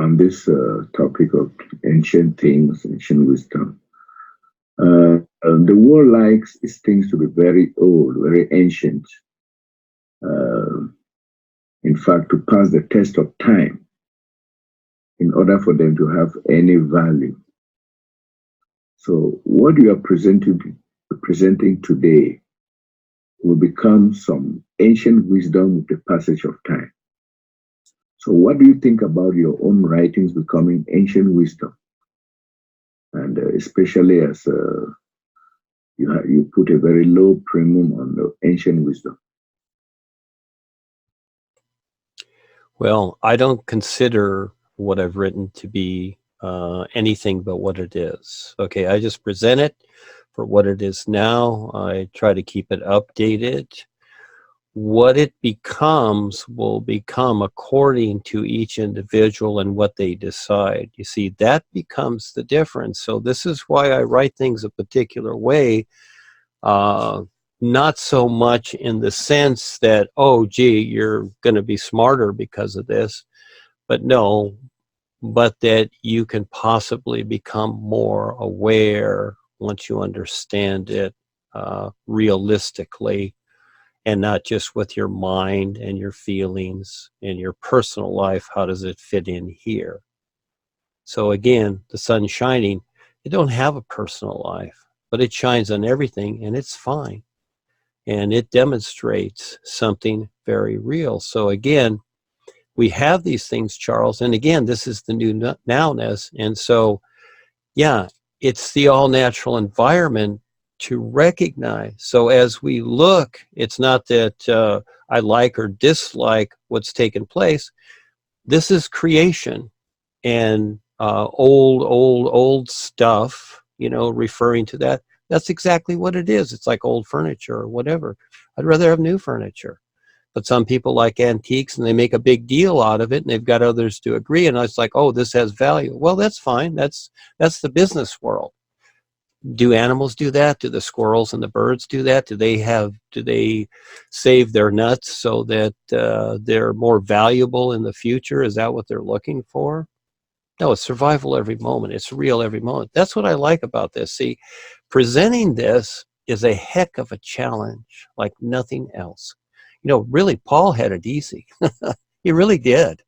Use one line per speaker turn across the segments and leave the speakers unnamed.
on this topic of ancient things, ancient wisdom. The world likes its things to be very old, very ancient. Uh, in fact, to pass the test of time in order for them to have any value. So, what you are presenting today will become some ancient wisdom with the passage of time. So, what do you think about your own writings becoming ancient wisdom? And especially as you put a very low premium on the ancient wisdom.
Well, I don't consider what I've written to be anything but what it is. Okay, I just present it for what it is now. I try to keep it updated. What it becomes will become according to each individual and what they decide. You see, that becomes the difference. So this is why I write things a particular way. Not so much in the sense that, oh, gee, you're going to be smarter because of this, but no, but that you can possibly become more aware once you understand it realistically, and not just with your mind and your feelings and your personal life. How does it fit in here? So again, the sun shining, it don't have a personal life, but it shines on everything and it's fine. And it demonstrates something very real. So again, we have these things, Charles, and again, this is the new nowness. And so, yeah, it's the all-natural environment to recognize. So as we look, it's not that I like or dislike what's taken place. This is creation and old stuff, you know, referring to that. That's exactly what it is. It's like old furniture or whatever. I'd rather have new furniture. But some people like antiques and they make a big deal out of it, and they've got others to agree. And it's like, oh, this has value. Well, that's fine. That's the business world. Do animals do that? Do the squirrels and the birds do that? Do they save their nuts so that they're more valuable in the future? Is that what they're looking for? No, it's survival every moment. It's real every moment. That's what I like about this. See, presenting this is a heck of a challenge like nothing else. You know, really, Paul had it easy. He really did.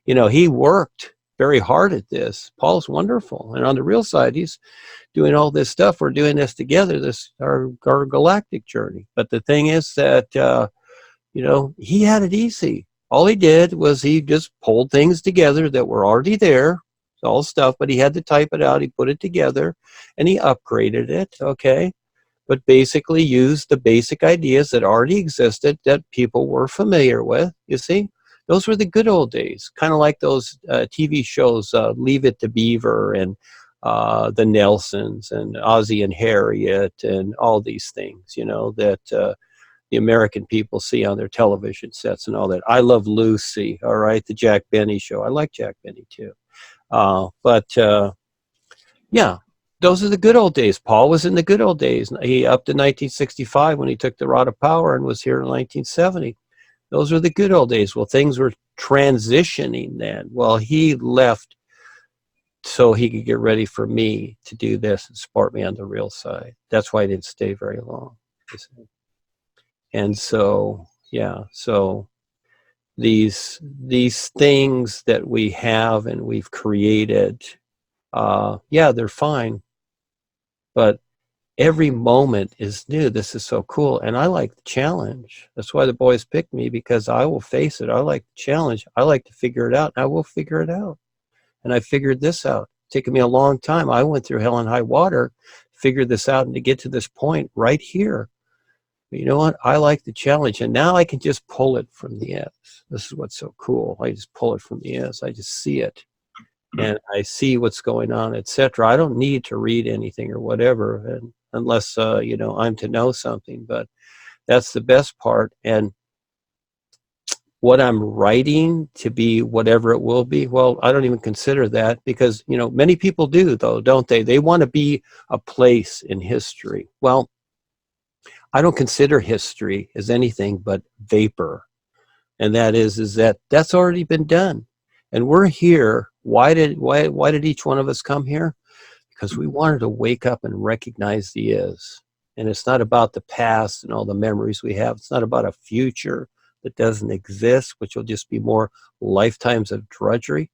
You know, he worked very hard at this. Paul's wonderful. And on the real side, he's doing all this stuff. We're doing this together, our galactic journey. But the thing is that, you know, he had it easy. All he did was he just pulled things together that were already there, all stuff, but he had to type it out. He put it together and he upgraded it, okay? But basically used the basic ideas that already existed that people were familiar with, you see? Those were the good old days, kind of like those TV shows, Leave It to Beaver and the Nelsons and Ozzie and Harriet and all these things, you know, that the American people see on their television sets and all that. I Love Lucy, all right, the Jack Benny show. I like Jack Benny too. Yeah, those are the good old days. Paul was in the good old days. He up to 1965 when he took the rod of power and was here in 1970. Those are the good old days. Well, things were transitioning then. Well, he left so he could get ready for me to do this and support me on the real side. That's why he didn't stay very long. And so, yeah, so these things that we have and we've created, yeah, they're fine, but every moment is new. This is so cool, and I like the challenge. That's why the boys picked me, because I will face it. I like the challenge. I like to figure it out, and I will figure it out. And I figured this out. It's taken me a long time. I went through hell and high water, figured this out, and to get to this point right here. But you know what? I like the challenge, and now I can just pull it from the S. This is what's so cool. I just pull it from the S. I just see it, and I see what's going on, etc. I don't need to read anything or whatever, and unless you know, I'm to know something. But that's the best part. And what I'm writing to be whatever it will be, well, I don't even consider that, because you know, many people do, though, don't they? They want to be a place in history. Well, I don't consider history as anything but vapor. And that is that that's already been done. And we're here Why did each one of us come here? Because we wanted to wake up and recognize the is. And it's not about the past and all the memories we have. It's not about a future that doesn't exist, which will just be more lifetimes of drudgery.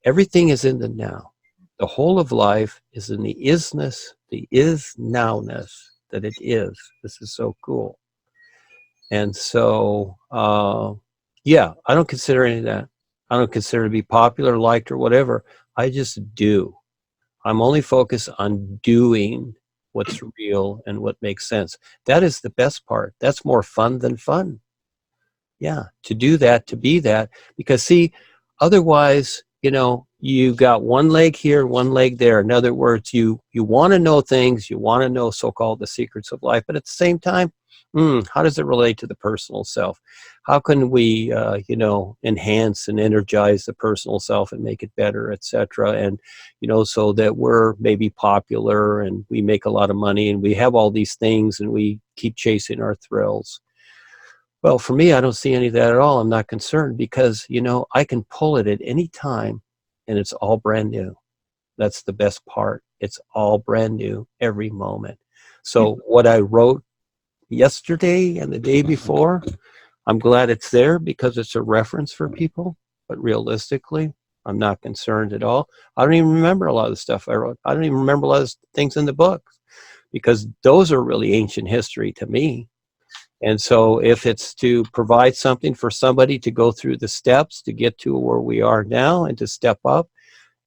Everything is in the now. The whole of life is in the isness, the is nowness that it is. This is so cool. And so, yeah, I don't consider any of that. I don't consider it to be popular, liked, or whatever. I just do. I'm only focused on doing what's real and what makes sense. That is the best part. That's more fun than fun. Yeah, to do that, to be that. Because see, otherwise, you got one leg here, one leg there. In other words, you want to know things, you want to know so-called the secrets of life, but at the same time, how does it relate to the personal self? How can we, enhance and energize the personal self and make it better, etc. And, so that we're maybe popular and we make a lot of money and we have all these things and we keep chasing our thrills. Well, for me, I don't see any of that at all. I'm not concerned because, I can pull it at any time and it's all brand new. That's the best part. It's all brand new every moment. So what I wrote yesterday and the day before, I'm glad it's there because it's a reference for people. But realistically, I'm not concerned at all. I don't even remember a lot of the stuff I wrote. I don't even remember a lot of things in the books because those are really ancient history to me. And so if it's to provide something for somebody to go through the steps to get to where we are now and to step up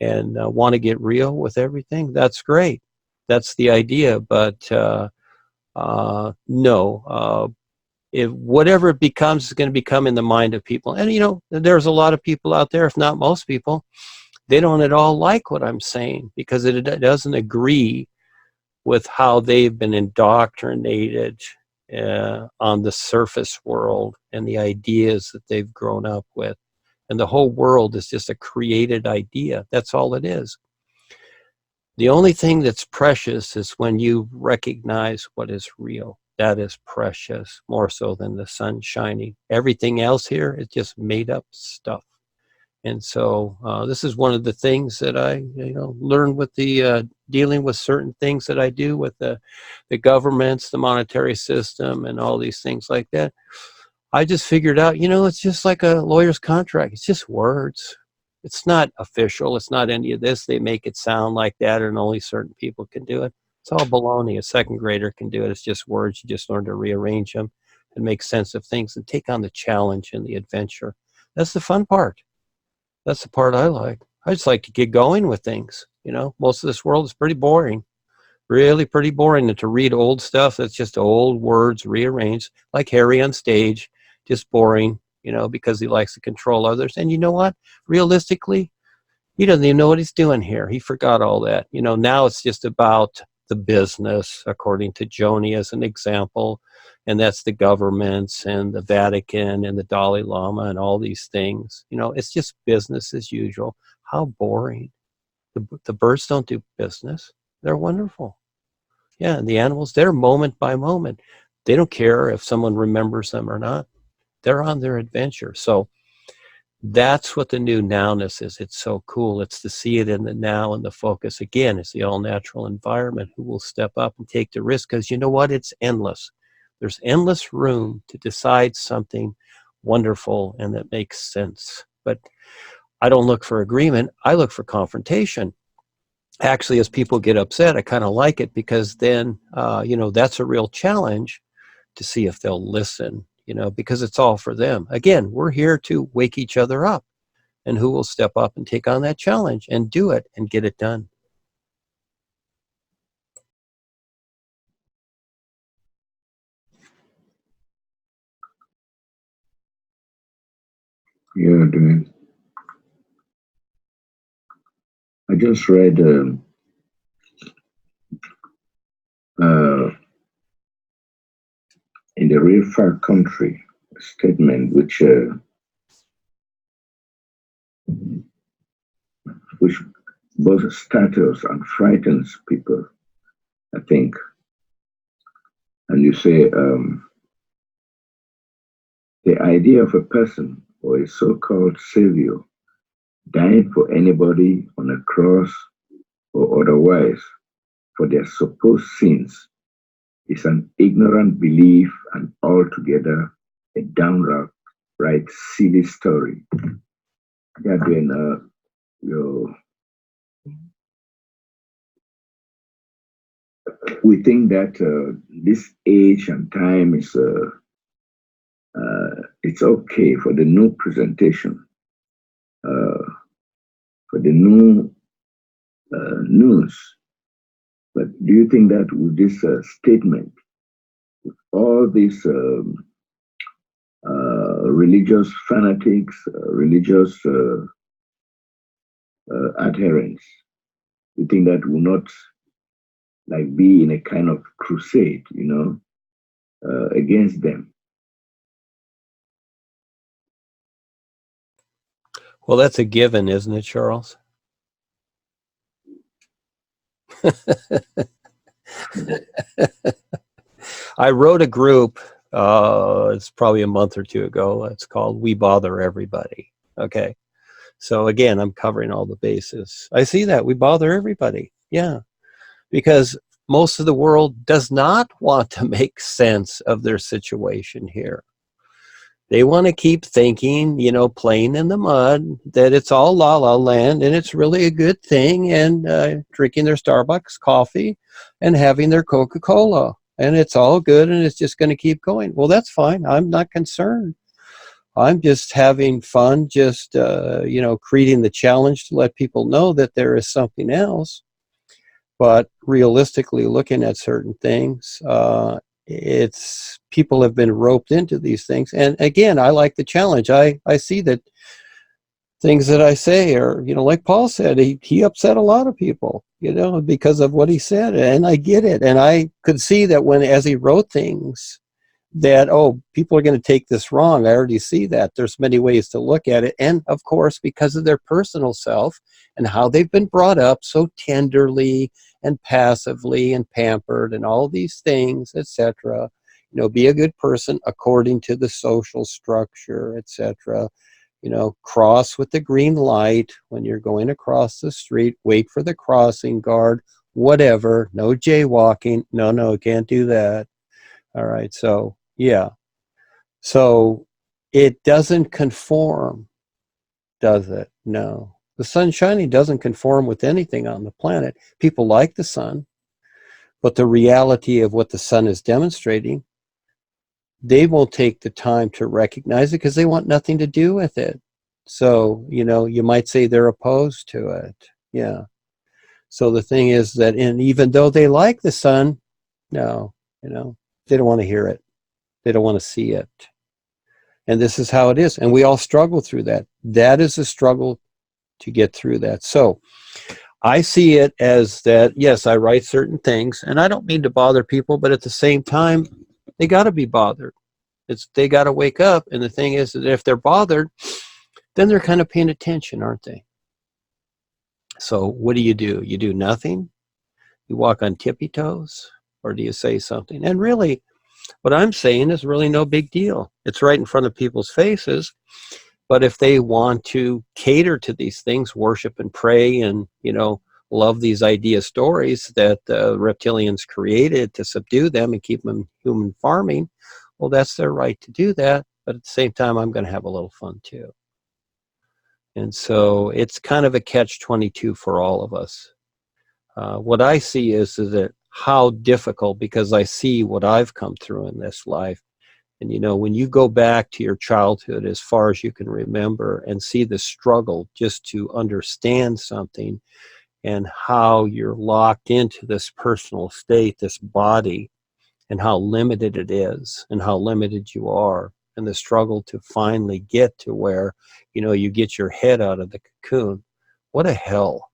and want to get real with everything, that's great. That's the idea. But no, if whatever it becomes is going to become in the mind of people. And, there's a lot of people out there, if not most people, they don't at all like what I'm saying because it doesn't agree with how they've been indoctrinated on the surface world and the ideas that they've grown up with. And the whole world is just a created idea. That's all it is. The only thing that's precious is when you recognize what is real. That is precious, more so than the sun shining. Everything else here is just made up stuff. And so this is one of the things that I, learned with the dealing with certain things that I do with the governments, the monetary system, and all these things like that. I just figured out, it's just like a lawyer's contract. It's just words. It's not official. It's not any of this. They make it sound like that, and only certain people can do it. It's all baloney. A second grader can do it. It's just words. You just learn to rearrange them and make sense of things and take on the challenge and the adventure. That's the fun part. That's the part I like. I just like to get going with things. Most of this world is pretty boring, really pretty boring. And to read old stuff that's just old words rearranged, like Harry on stage, just boring, because he likes to control others. And you know what? Realistically, he doesn't even know what he's doing here. He forgot all that. Now it's just about the business, according to Joni as an example. And that's the governments and the Vatican and the Dalai Lama and all these things. It's just business as usual. How boring. The birds don't do business. They're wonderful. Yeah, and the animals, they're moment by moment. They don't care if someone remembers them or not. They're on their adventure. So that's what the new nowness is. It's so cool. It's to see it in the now and the focus. Again, it's the all-natural environment who will step up and take the risk because you know what? It's endless. There's endless room to decide something wonderful and that makes sense. But I don't look for agreement. I look for confrontation. Actually, as people get upset, I kind of like it because then, that's a real challenge to see if they'll listen, because it's all for them. Again, we're here to wake each other up, and who will step up and take on that challenge and do it and get it done.
Yeah, Duane. I just read uh, in the real far country a statement which both startles and frightens people, I think. And you say the idea of a person or a so-called savior dying for anybody on a cross or otherwise for their supposed sins is an ignorant belief and altogether a downright silly story. Yeah, then, you we think that this age and time is it's okay for the new presentation, uh, for the new news. But do you think that with this statement, all these religious fanatics, religious adherents, you think that will not like be in a kind of crusade, against them?
Well, that's a given, isn't it, Charles? I wrote a group, it's probably a month or two ago. It's called We Bother Everybody. Okay. So again, I'm covering all the bases. I see that. We bother everybody. Yeah. Because most of the world does not want to make sense of their situation here. They want to keep thinking, playing in the mud, that it's all la la land and it's really a good thing, and drinking their Starbucks coffee and having their Coca-Cola. And it's all good and it's just going to keep going. Well, that's fine. I'm not concerned. I'm just having fun, just, creating the challenge to let people know that there is something else. But realistically, looking at certain things, it's people have been roped into these things. And again, I like the challenge. I see that things that I say are, like Paul said, he upset a lot of people, because of what he said. And I get it. And I could see that as he wrote things, that, oh, people are going to take this wrong. I already see that. There's many ways to look at it. And of course, because of their personal self and how they've been brought up so tenderly and passively and pampered and all these things, etc. Be a good person according to the social structure, etc. Cross with the green light when you're going across the street, wait for the crossing guard, whatever, no jaywalking. No, can't do that. All right, so yeah. So it doesn't conform, does it? No. The sun shining doesn't conform with anything on the planet. People like the sun, but the reality of what the sun is demonstrating, they won't take the time to recognize it because they want nothing to do with it. So, you might say they're opposed to it. Yeah. So the thing is that, and even though they like the sun, no, they don't want to hear it. They don't want to see it. And this is how it is. And we all struggle through that. That is a struggle to get through that. So I see it as that, yes, I write certain things, and I don't mean to bother people, but at the same time, they got to be bothered. They got to wake up. And the thing is that if they're bothered, then they're kind of paying attention, aren't they? So what do? You do nothing? You walk on tippy toes? Or do you say something? And really, what I'm saying is really no big deal. It's right in front of people's faces. But if they want to cater to these things, worship and pray and, love these idea stories that the reptilians created to subdue them and keep them human farming, well, that's their right to do that. But at the same time, I'm going to have a little fun too. And so it's kind of a catch-22 for all of us. What I see is that how difficult, because I see what I've come through in this life. And, when you go back to your childhood as far as you can remember and see the struggle just to understand something and how you're locked into this personal state, this body, and how limited it is and how limited you are, and the struggle to finally get to where, you get your head out of the cocoon. What a hell.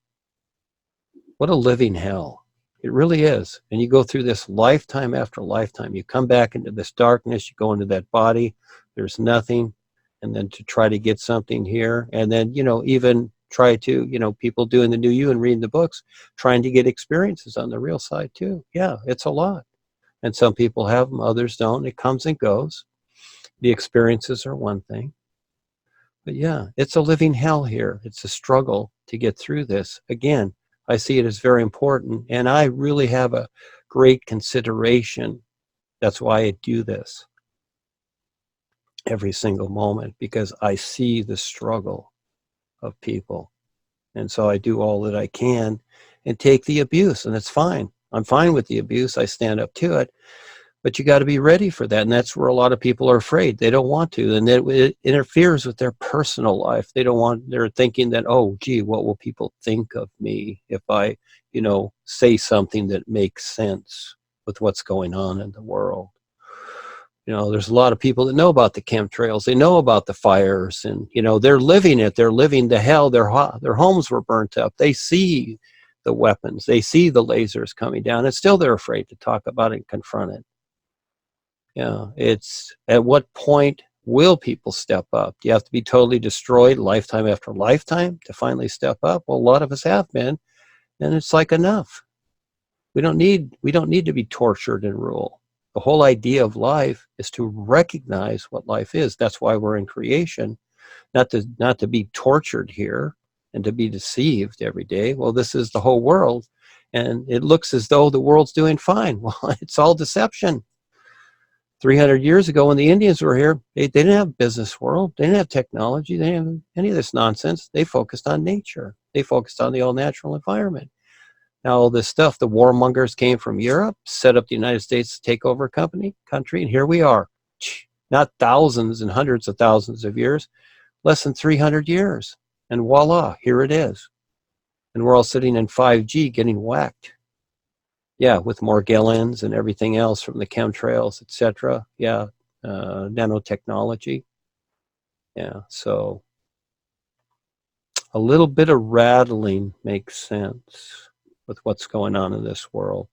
What a living hell. It really is. And you go through this lifetime after lifetime. You come back into this darkness, you go into that body, there's nothing, and then to try to get something here. And then, even try to, people doing the new you and reading the books, trying to get experiences on the real side too. Yeah, it's a lot. And some people have them, others don't. It comes and goes. The experiences are one thing. But yeah, it's a living hell here. It's a struggle to get through this. Again, I see it as very important, and I really have a great consideration. That's why I do this every single moment, because I see the struggle of people. And so I do all that I can and take the abuse, and it's fine. I'm fine with the abuse. I stand up to it. But you got to be ready for that. And that's where a lot of people are afraid. They don't want to. And it interferes with their personal life. They don't want, they're thinking that, oh, gee, what will people think of me if I, say something that makes sense with what's going on in the world? There's a lot of people that know about the chemtrails. They know about the fires, and, they're living it. They're living the hell. Their homes were burnt up. They see the weapons. They see the lasers coming down, and still they're afraid to talk about it and confront it. It's at what point will people step up? Do you have to be totally destroyed lifetime after lifetime to finally step up? Well, a lot of us have been, and it's like enough. We don't need to be tortured and rule. The whole idea of life is to recognize what life is. That's why we're in creation, not to be tortured here and to be deceived every day. Well, this is the whole world, and it looks as though the world's doing fine. Well, it's all deception. 300 years ago, when the Indians were here, they didn't have a business world. They didn't have technology. They didn't have any of this nonsense. They focused on nature. They focused on the all-natural environment. Now, all this stuff, the warmongers came from Europe, set up the United States to take over a country, and here we are. Not thousands and hundreds of thousands of years, less than 300 years. And voila, here it is. And we're all sitting in 5G getting whacked. Yeah, with Morgellons and everything else from the chemtrails, etc. Yeah, nanotechnology. Yeah, so a little bit of rattling makes sense with what's going on in this world.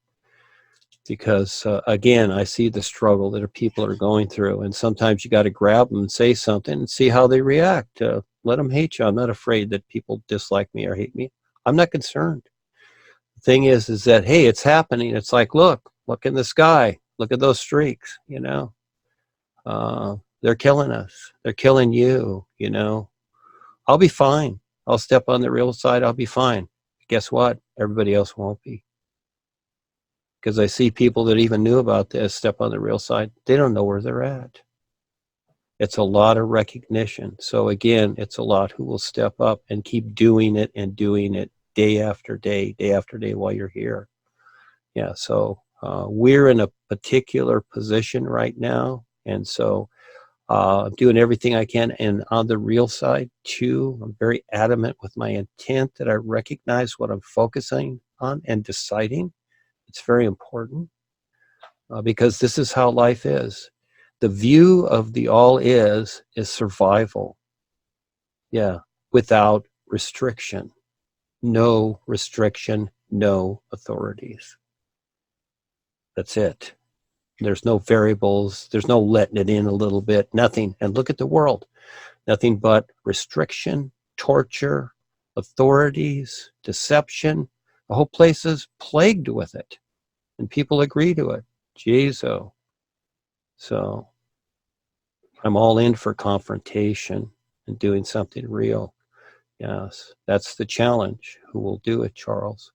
Because, again, I see the struggle that people are going through. And sometimes you got to grab them and say something and see how they react. Let them hate you. I'm not afraid that people dislike me or hate me. I'm not concerned. Thing is that, hey, it's happening. It's like, look in the sky, look at those streaks. They're killing us, they're killing you. I'll be fine. I'll step on the real side. I'll be fine. Guess what? Everybody else won't be, because I see people that even knew about this step on the real side. They don't know where they're at. It's a lot of recognition. So again, it's a lot who will step up and keep doing it day after day while you're here. Yeah, so we're in a particular position right now, and so I'm doing everything I can. And on the real side, too, I'm very adamant with my intent that I recognize what I'm focusing on and deciding. It's very important, because this is how life is. The view of the all is survival. Yeah, without restriction. No restriction, no authorities. That's it. There's no variables. There's no letting it in a little bit. Nothing. And look at the world. Nothing but restriction, torture, authorities, deception. The whole place is plagued with it. And people agree to it. Jesus. So I'm all in for confrontation and doing something real. Yes, that's the challenge. Who will do it, Charles?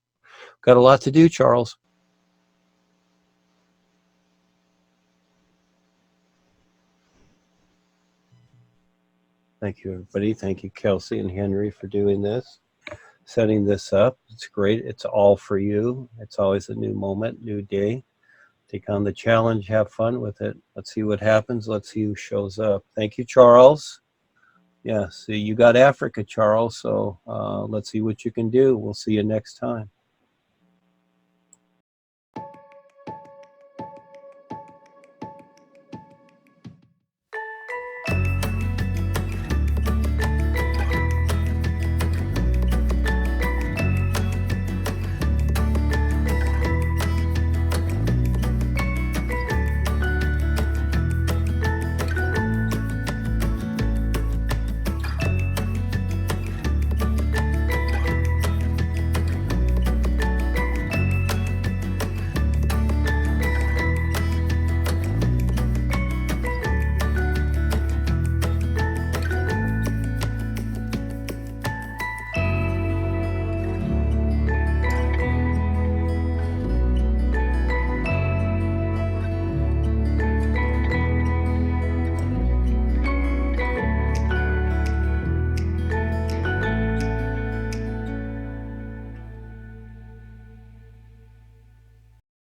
Got a lot to do, Charles. Thank you, everybody. Thank you, Kelsey and Henry, for doing this, setting this up. It's great. It's all for you. It's always a new moment, new day. Take on the challenge. Have fun with it. Let's see what happens. Let's see who shows up. Thank you, Charles. Yeah, see, you got Africa, Charles. So let's see what you can do. We'll see you next time.